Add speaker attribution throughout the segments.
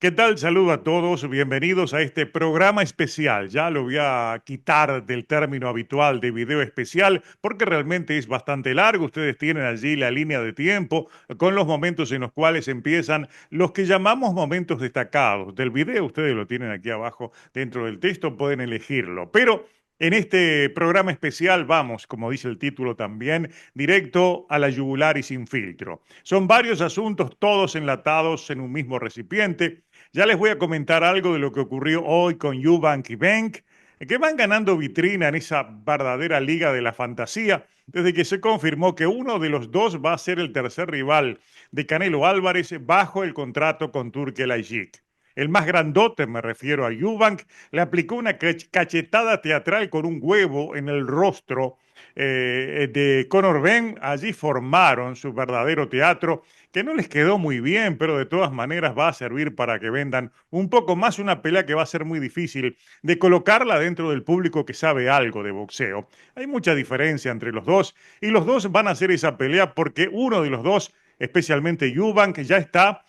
Speaker 1: ¿Qué tal? Saludo a todos, bienvenidos a este programa especial. Ya lo voy a quitar del término habitual de video especial porque realmente es bastante largo. Ustedes tienen allí la línea de tiempo con los momentos en los cuales empiezan los que llamamos momentos destacados del video. Ustedes lo tienen aquí abajo dentro del texto, pueden elegirlo. Pero en este programa especial vamos, como dice el título también, directo a la yugular y sin filtro. Son varios asuntos, todos enlatados en un mismo recipiente. Ya les voy a comentar algo de lo que ocurrió hoy con Eubank y Bank, que van ganando vitrina en esa verdadera liga de la fantasía, desde que se confirmó que uno de los dos va a ser el tercer rival de Canelo Álvarez bajo el contrato con Turkel Ayik. El más grandote, me refiero a Eubank, le aplicó una cachetada teatral con un huevo en el rostro de Conor Benn. Allí formaron su verdadero teatro, que no les quedó muy bien, pero de todas maneras va a servir para que vendan un poco más una pelea que va a ser muy difícil de colocarla dentro del público que sabe algo de boxeo. Hay mucha diferencia entre los dos y los dos van a hacer esa pelea porque uno de los dos, especialmente Eubank, ya está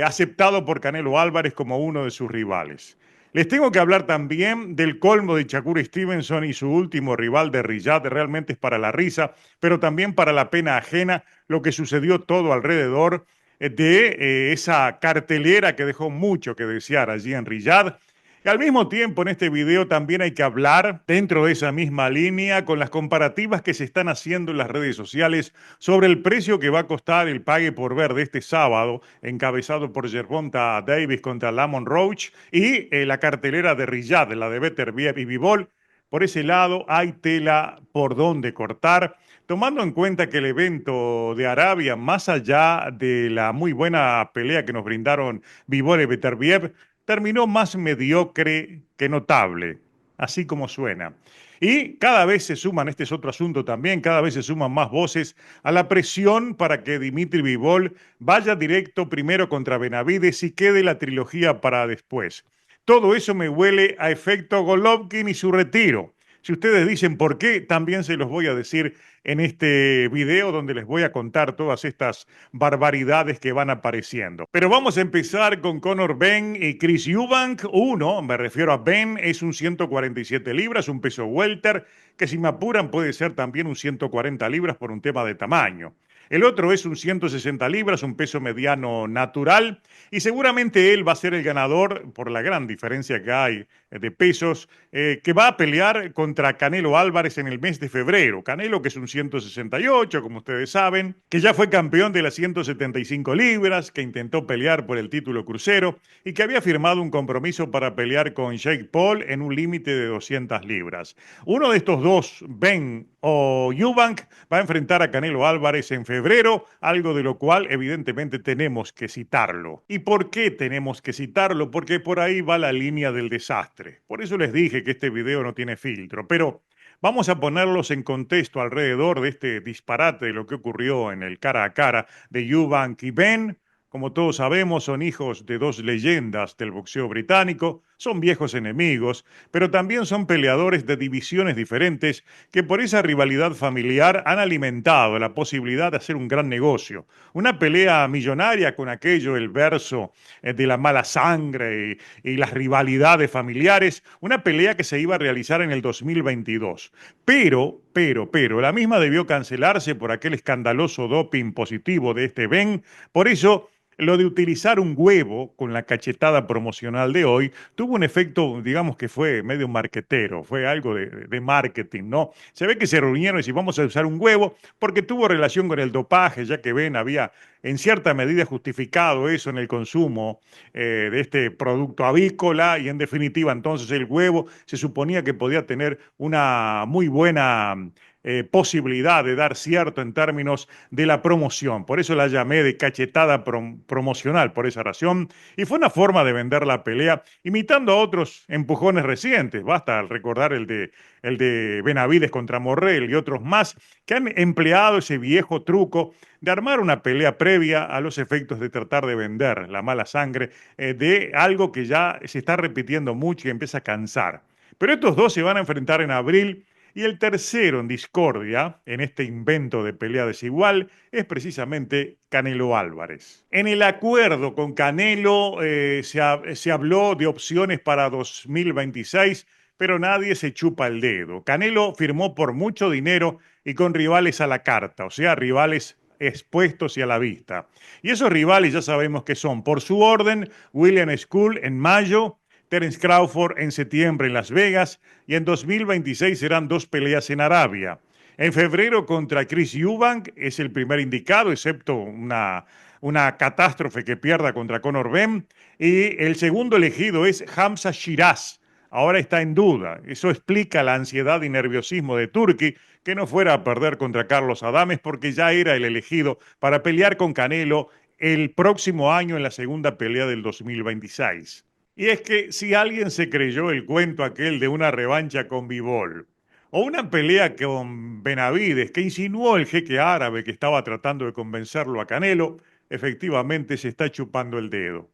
Speaker 1: aceptado por Canelo Álvarez como uno de sus rivales. Les tengo que hablar también del colmo de Shakur Stevenson y su último rival de Riyadh. Realmente es para la risa, pero también para la pena ajena lo que sucedió todo alrededor de esa cartelera que dejó mucho que desear allí en Riyadh. Y al mismo tiempo, en este video también hay que hablar, dentro de esa misma línea, con las comparativas que se están haciendo en las redes sociales sobre el precio que va a costar el pague por ver de este sábado, encabezado por Gervonta Davis contra Lamont Roach, y la cartelera de Riyadh, la de Beterbiev y Bivol. Por ese lado, hay tela por donde cortar, tomando en cuenta que el evento de Arabia, más allá de la muy buena pelea que nos brindaron Bivol y Beterbiev, terminó más mediocre que notable, así como suena. Y cada vez se suman, este es otro asunto también, cada vez se suman más voces a la presión para que Dimitri Bivol vaya directo primero contra Benavides y quede la trilogía para después. Todo eso me huele a efecto Golovkin y su retiro. Si ustedes dicen por qué, también se los voy a decir en este video donde les voy a contar todas estas barbaridades que van apareciendo. Pero vamos a empezar con Conor Benn y Chris Eubank. Uno, me refiero a Benn, es un 147 libras, un peso welter, que si me apuran puede ser también un 140 libras por un tema de tamaño. El otro es un 160 libras, un peso mediano natural, y seguramente él va a ser el ganador por la gran diferencia que hay de pesos, que va a pelear contra Canelo Álvarez en el mes de febrero. Canelo, que es un 168, como ustedes saben, que ya fue campeón de las 175 libras, que intentó pelear por el título crucero y que había firmado un compromiso para pelear con Jake Paul en un límite de 200 libras. Uno de estos dos, Ben o Eubank, va a enfrentar a Canelo Álvarez en febrero, algo de lo cual evidentemente tenemos que citarlo. ¿Y por qué tenemos que citarlo? Porque por ahí va la línea del desastre. Por eso les dije que este video no tiene filtro, pero vamos a ponerlos en contexto alrededor de este disparate de lo que ocurrió en el cara a cara de Eubank y Ben. Como todos sabemos, son hijos de dos leyendas del boxeo británico, son viejos enemigos, pero también son peleadores de divisiones diferentes que por esa rivalidad familiar han alimentado la posibilidad de hacer un gran negocio. Una pelea millonaria con aquello, el verso de la mala sangre y las rivalidades familiares, una pelea que se iba a realizar en el 2022. Pero, la misma debió cancelarse por aquel escandaloso doping positivo de este Ben. Por eso lo de utilizar un huevo con la cachetada promocional de hoy tuvo un efecto, digamos que fue medio marquetero, fue algo de marketing, ¿no? Se ve que se reunieron y si vamos a usar un huevo, porque tuvo relación con el dopaje, ya que Ben había en cierta medida justificado eso en el consumo de este producto avícola y en definitiva entonces el huevo se suponía que podía tener una muy buena posibilidad de dar cierto en términos de la promoción. Por eso la llamé de cachetada promocional, por esa razón. Y fue una forma de vender la pelea, imitando a otros empujones recientes. Basta recordar el de Benavides contra Morrell y otros más que han empleado ese viejo truco de armar una pelea previa a los efectos de tratar de vender la mala sangre de algo que ya se está repitiendo mucho y empieza a cansar. Pero estos dos se van a enfrentar en abril Y el tercero en discordia, en este invento de pelea desigual, es precisamente Canelo Álvarez. En el acuerdo con Canelo se habló de opciones para 2026, pero nadie se chupa el dedo. Canelo firmó por mucho dinero y con rivales a la carta, o sea, rivales expuestos y a la vista. Y esos rivales ya sabemos que son, por su orden, William School en mayo, Terence Crawford en septiembre en Las Vegas y en 2026 serán dos peleas en Arabia. En febrero contra Chris Eubank es el primer indicado, excepto una catástrofe que pierda contra Conor Benn. Y el segundo elegido es Hamza Shiraz. Ahora está en duda. Eso explica la ansiedad y nerviosismo de Turki, que no fuera a perder contra Carlos Adames porque ya era el elegido para pelear con Canelo el próximo año en la segunda pelea del 2026. Y es que si alguien se creyó el cuento aquel de una revancha con Bivol o una pelea con Benavides que insinuó el jeque árabe que estaba tratando de convencerlo a Canelo, efectivamente se está chupando el dedo.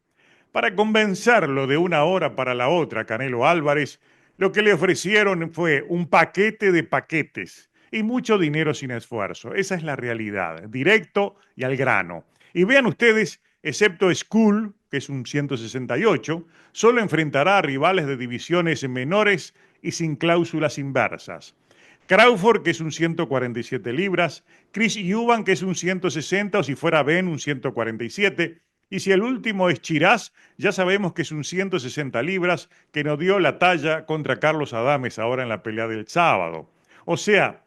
Speaker 1: Para convencerlo de una hora para la otra, Canelo Álvarez, lo que le ofrecieron fue un paquete de paquetes y mucho dinero sin esfuerzo. Esa es la realidad, directo y al grano. Y vean ustedes, excepto Skull, que es un 168, solo enfrentará a rivales de divisiones menores y sin cláusulas inversas. Crawford, que es un 147 libras, Chris Eubank, que es un 160, o si fuera Ben, un 147, y si el último es Chiraz, ya sabemos que es un 160 libras que nos dio la talla contra Carlos Adames ahora en la pelea del sábado. O sea,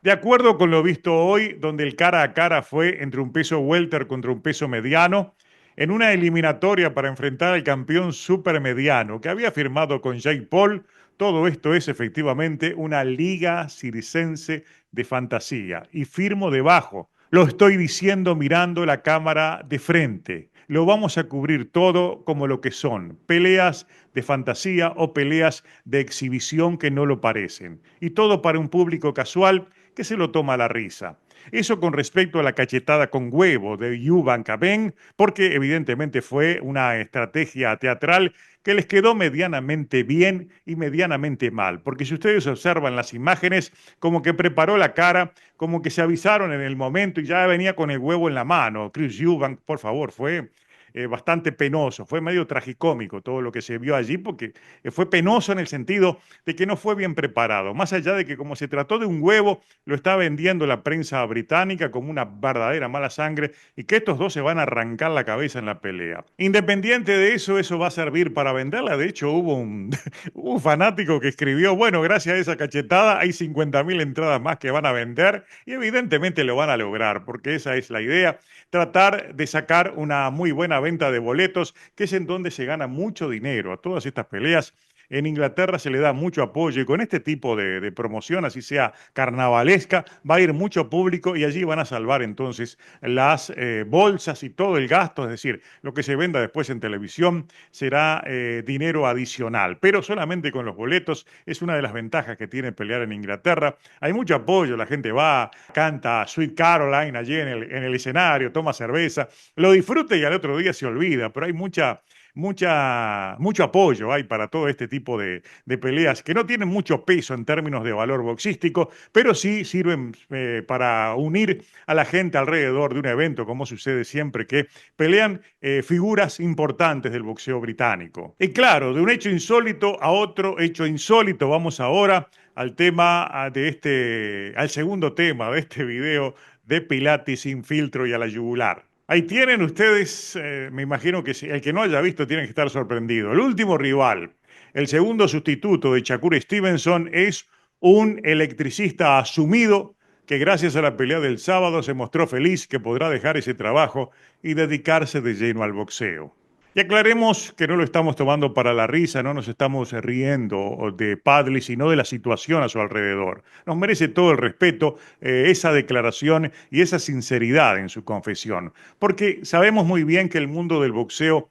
Speaker 1: de acuerdo con lo visto hoy, donde el cara a cara fue entre un peso welter contra un peso mediano, en una eliminatoria para enfrentar al campeón supermediano que había firmado con Jake Paul, todo esto es efectivamente una liga circense de fantasía. Y firmo debajo, lo estoy diciendo mirando la cámara de frente. Lo vamos a cubrir todo como lo que son, peleas de fantasía o peleas de exhibición que no lo parecen. Y todo para un público casual que se lo toma a la risa. Eso con respecto a la cachetada con huevo de Eubank a Ben, porque evidentemente fue una estrategia teatral que les quedó medianamente bien y medianamente mal. Porque si ustedes observan las imágenes, como que preparó la cara, como que se avisaron en el momento y ya venía con el huevo en la mano. Chris Eubank, por favor, fue bastante penoso, fue medio tragicómico todo lo que se vio allí, porque fue penoso en el sentido de que no fue bien preparado, más allá de que como se trató de un huevo, lo está vendiendo la prensa británica como una verdadera mala sangre y que estos dos se van a arrancar la cabeza en la pelea. Independiente de eso, eso va a servir para venderla. De hecho, hubo un fanático que escribió, bueno, gracias a esa cachetada hay 50.000 entradas más que van a vender y evidentemente lo van a lograr, porque esa es la idea, tratar de sacar una muy buena venta de boletos, que es en donde se gana mucho dinero. A todas estas peleas en Inglaterra se le da mucho apoyo y con este tipo de promoción, así sea carnavalesca, va a ir mucho público y allí van a salvar entonces las bolsas y todo el gasto, es decir, lo que se venda después en televisión será dinero adicional, pero solamente con los boletos es una de las ventajas que tiene pelear en Inglaterra. Hay mucho apoyo, la gente va, canta Sweet Caroline allí en el escenario, toma cerveza, lo disfruta y al otro día se olvida, pero hay mucho apoyo hay para todo este tipo de peleas que no tienen mucho peso en términos de valor boxístico, pero sí sirven para unir a la gente alrededor de un evento, como sucede siempre que pelean figuras importantes del boxeo británico. Y claro, de un hecho insólito a otro hecho insólito, vamos ahora al tema al segundo tema de este video de Pilates sin filtro y a la yugular. Ahí tienen ustedes, me imagino que el que no haya visto tiene que estar sorprendido. El último rival, el segundo sustituto de Shakur Stevenson, es un electricista asumido que gracias a la pelea del sábado se mostró feliz que podrá dejar ese trabajo y dedicarse de lleno al boxeo. Y aclaremos que no lo estamos tomando para la risa, no nos estamos riendo de Padley, sino de la situación a su alrededor. Nos merece todo el respeto esa declaración y esa sinceridad en su confesión, porque sabemos muy bien que el mundo del boxeo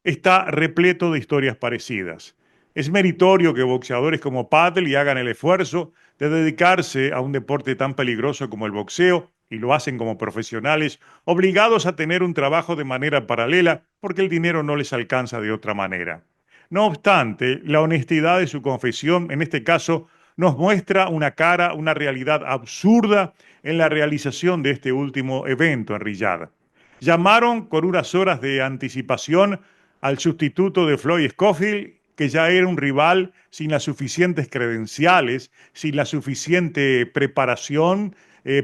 Speaker 1: está repleto de historias parecidas. Es meritorio que boxeadores como Padley hagan el esfuerzo de dedicarse a un deporte tan peligroso como el boxeo y lo hacen como profesionales, obligados a tener un trabajo de manera paralela porque el dinero no les alcanza de otra manera. No obstante, la honestidad de su confesión, en este caso, nos muestra una realidad absurda en la realización de este último evento en Riyadh. Llamaron con unas horas de anticipación al sustituto de Floyd Scofield, que ya era un rival sin las suficientes credenciales, sin la suficiente preparación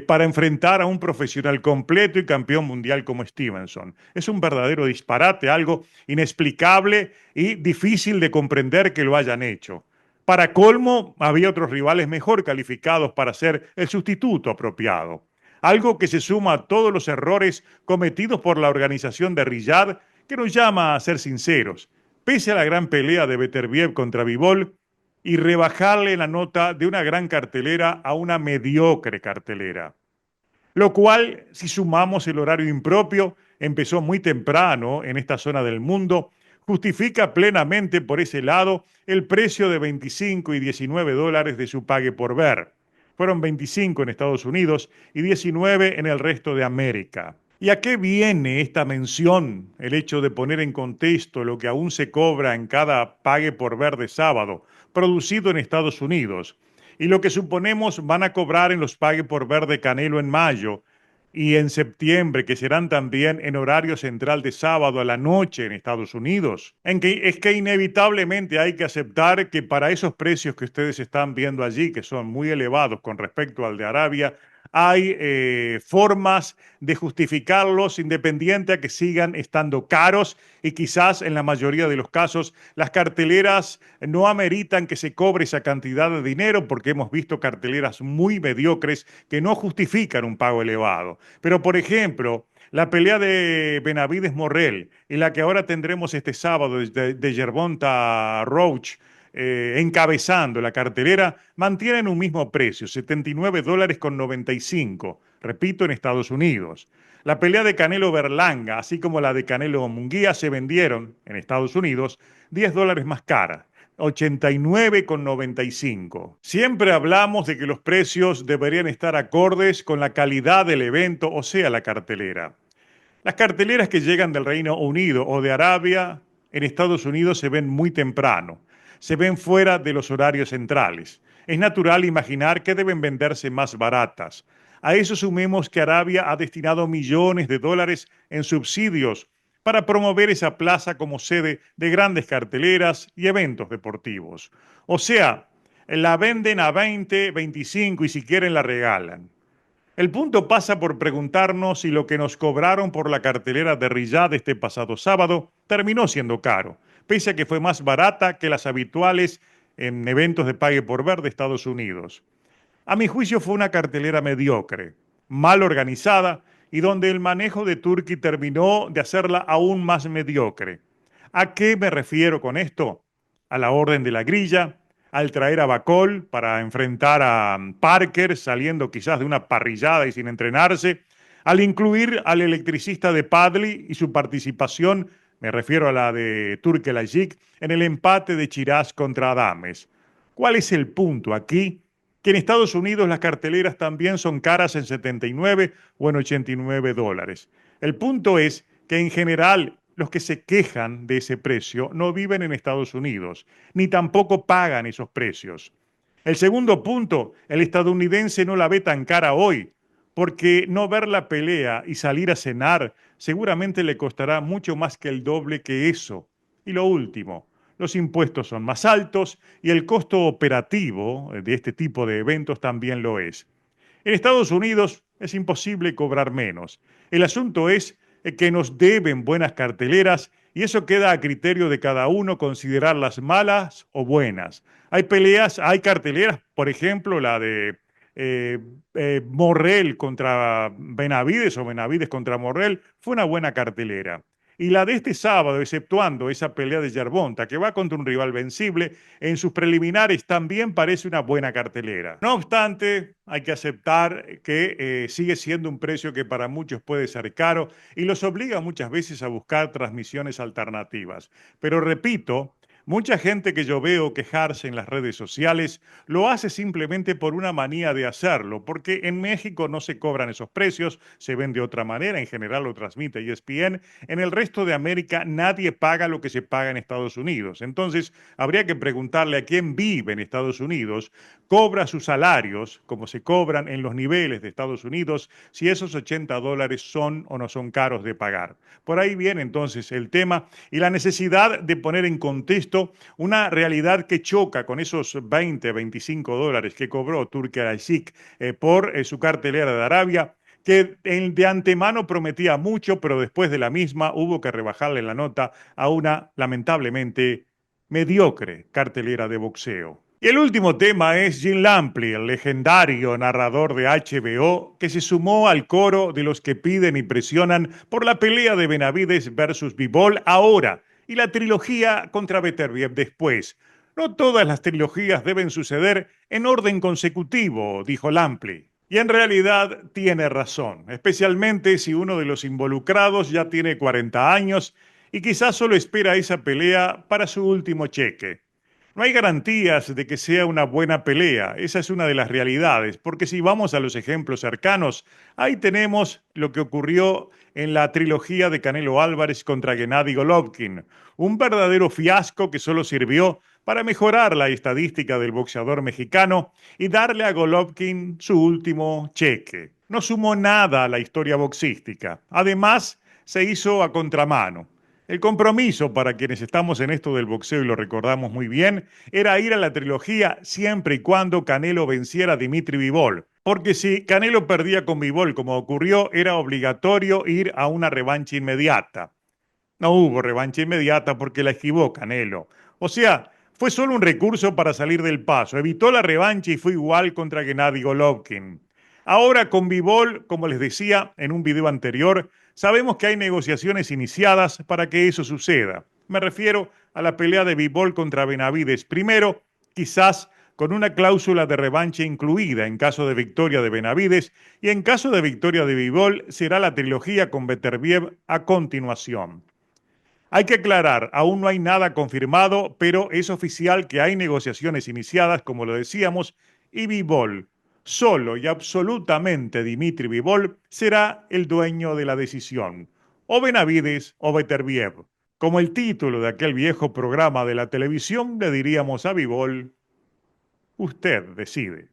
Speaker 1: para enfrentar a un profesional completo y campeón mundial como Stevenson. Es un verdadero disparate, algo inexplicable y difícil de comprender que lo hayan hecho. Para colmo, había otros rivales mejor calificados para ser el sustituto apropiado. Algo que se suma a todos los errores cometidos por la organización de Riyadh, que nos llama a ser sinceros. Pese a la gran pelea de Beterbiev contra Bivol y rebajarle la nota de una gran cartelera a una mediocre cartelera. Lo cual, si sumamos el horario impropio, empezó muy temprano en esta zona del mundo, justifica plenamente por ese lado el precio de 25 y 19 dólares de su pague por ver. Fueron 25 en Estados Unidos y 19 en el resto de América. ¿Y a qué viene esta mención? El hecho de poner en contexto lo que aún se cobra en cada pague por ver de sábado, producido en Estados Unidos, y lo que suponemos van a cobrar en los pague por ver de Canelo en mayo y en septiembre, que serán también en horario central de sábado a la noche en Estados Unidos. Es que inevitablemente hay que aceptar que para esos precios que ustedes están viendo allí, que son muy elevados con respecto al de Arabia, hay formas de justificarlos independiente a que sigan estando caros y quizás en la mayoría de los casos las carteleras no ameritan que se cobre esa cantidad de dinero porque hemos visto carteleras muy mediocres que no justifican un pago elevado. Pero por ejemplo, la pelea de Benavides Morrell y la que ahora tendremos este sábado de Gervonta Roach encabezando la cartelera, mantienen un mismo precio, 79 dólares con 95, repito, en Estados Unidos. La pelea de Canelo Berlanga, así como la de Canelo Munguía, se vendieron en Estados Unidos 10 dólares más caras. 89,95. Siempre hablamos de que los precios deberían estar acordes con la calidad del evento, o sea, la cartelera. Las carteleras que llegan del Reino Unido o de Arabia en Estados Unidos se ven muy temprano, se ven fuera de los horarios centrales. Es natural imaginar que deben venderse más baratas. A eso sumemos que Arabia ha destinado millones de dólares en subsidios para promover esa plaza como sede de grandes carteleras y eventos deportivos. O sea, la venden a 20, 25 y si quieren la regalan. El punto pasa por preguntarnos si lo que nos cobraron por la cartelera de Riyadh este pasado sábado terminó siendo caro, pese a que fue más barata que las habituales en eventos de pague por ver de Estados Unidos. A mi juicio fue una cartelera mediocre, mal organizada y donde el manejo de Turki terminó de hacerla aún más mediocre. ¿A qué me refiero con esto? A la orden de la grilla, al traer a Bacol para enfrentar a Parker saliendo quizás de una parrillada y sin entrenarse, al incluir al electricista de Padley y su participación, me refiero a la de Turkelajik, en el empate de Chiraz contra Adames. ¿Cuál es el punto aquí? Que en Estados Unidos las carteleras también son caras en 79 o en 89 dólares. El punto es que en general los que se quejan de ese precio no viven en Estados Unidos, ni tampoco pagan esos precios. El segundo punto, el estadounidense no la ve tan cara hoy, porque no ver la pelea y salir a cenar seguramente le costará mucho más que el doble que eso. Y lo último, los impuestos son más altos y el costo operativo de este tipo de eventos también lo es. En Estados Unidos es imposible cobrar menos. El asunto es que nos deben buenas carteleras y eso queda a criterio de cada uno considerarlas malas o buenas. Hay peleas, hay carteleras, por ejemplo, la de eh, Morrell contra Benavides o Benavides contra Morrell, fue una buena cartelera. Y la de este sábado, exceptuando esa pelea de Yerbonta, que va contra un rival vencible, en sus preliminares también parece una buena cartelera. No obstante, hay que aceptar que sigue siendo un precio que para muchos puede ser caro y los obliga muchas veces a buscar transmisiones alternativas. Pero repito, Mucha gente que yo veo quejarse en las redes sociales lo hace simplemente por una manía de hacerlo, porque en México no se cobran esos precios, se ven de otra manera, en general lo transmite ESPN, en el resto de América nadie paga lo que se paga en Estados Unidos. Entonces, habría que preguntarle a quién vive en Estados Unidos, cobra sus salarios como se cobran en los niveles de Estados Unidos, si esos $80 son o no son caros de pagar. Por ahí viene entonces el tema y la necesidad de poner en contexto una realidad que choca con esos 20, $25 que cobró Turki Al-Sheikh por su cartelera de Arabia, que de antemano prometía mucho, pero después de la misma hubo que rebajarle la nota a una, lamentablemente, mediocre cartelera de boxeo. Y el último tema es Jim Lampley, el legendario narrador de HBO, que se sumó al coro de los que piden y presionan por la pelea de Benavides versus Bivol ahora y la trilogía contra Beterbiev después. No todas las trilogías deben suceder en orden consecutivo, dijo Lampley. Y en realidad tiene razón, especialmente si uno de los involucrados ya tiene 40 años y quizás solo espera esa pelea para su último cheque. No hay garantías de que sea una buena pelea, esa es una de las realidades, porque si vamos a los ejemplos cercanos, ahí tenemos lo que ocurrió en la trilogía de Canelo Álvarez contra Gennady Golovkin, un verdadero fiasco que solo sirvió para mejorar la estadística del boxeador mexicano y darle a Golovkin su último cheque. No sumó nada a la historia boxística, además se hizo a contramano. El compromiso para quienes estamos en esto del boxeo y lo recordamos muy bien, era ir a la trilogía siempre y cuando Canelo venciera a Dimitri Bivol. Porque si Canelo perdía con Bivol como ocurrió, era obligatorio ir a una revancha inmediata. No hubo revancha inmediata porque la esquivó Canelo. O sea, fue solo un recurso para salir del paso. Evitó la revancha y fue igual contra Gennady Golovkin. Ahora con Bivol, como les decía en un video anterior, sabemos que hay negociaciones iniciadas para que eso suceda. Me refiero a la pelea de Bivol contra Benavides primero, quizás con una cláusula de revancha incluida en caso de victoria de Benavides y en caso de victoria de Bivol será la trilogía con Beterbiev a continuación. Hay que aclarar, aún no hay nada confirmado, pero es oficial que hay negociaciones iniciadas, como lo decíamos, y Bivol, solo y absolutamente Dimitri Bivol, será el dueño de la decisión. O Benavides o Beterbiev. Como el título de aquel viejo programa de la televisión, le diríamos a Bivol, usted decide.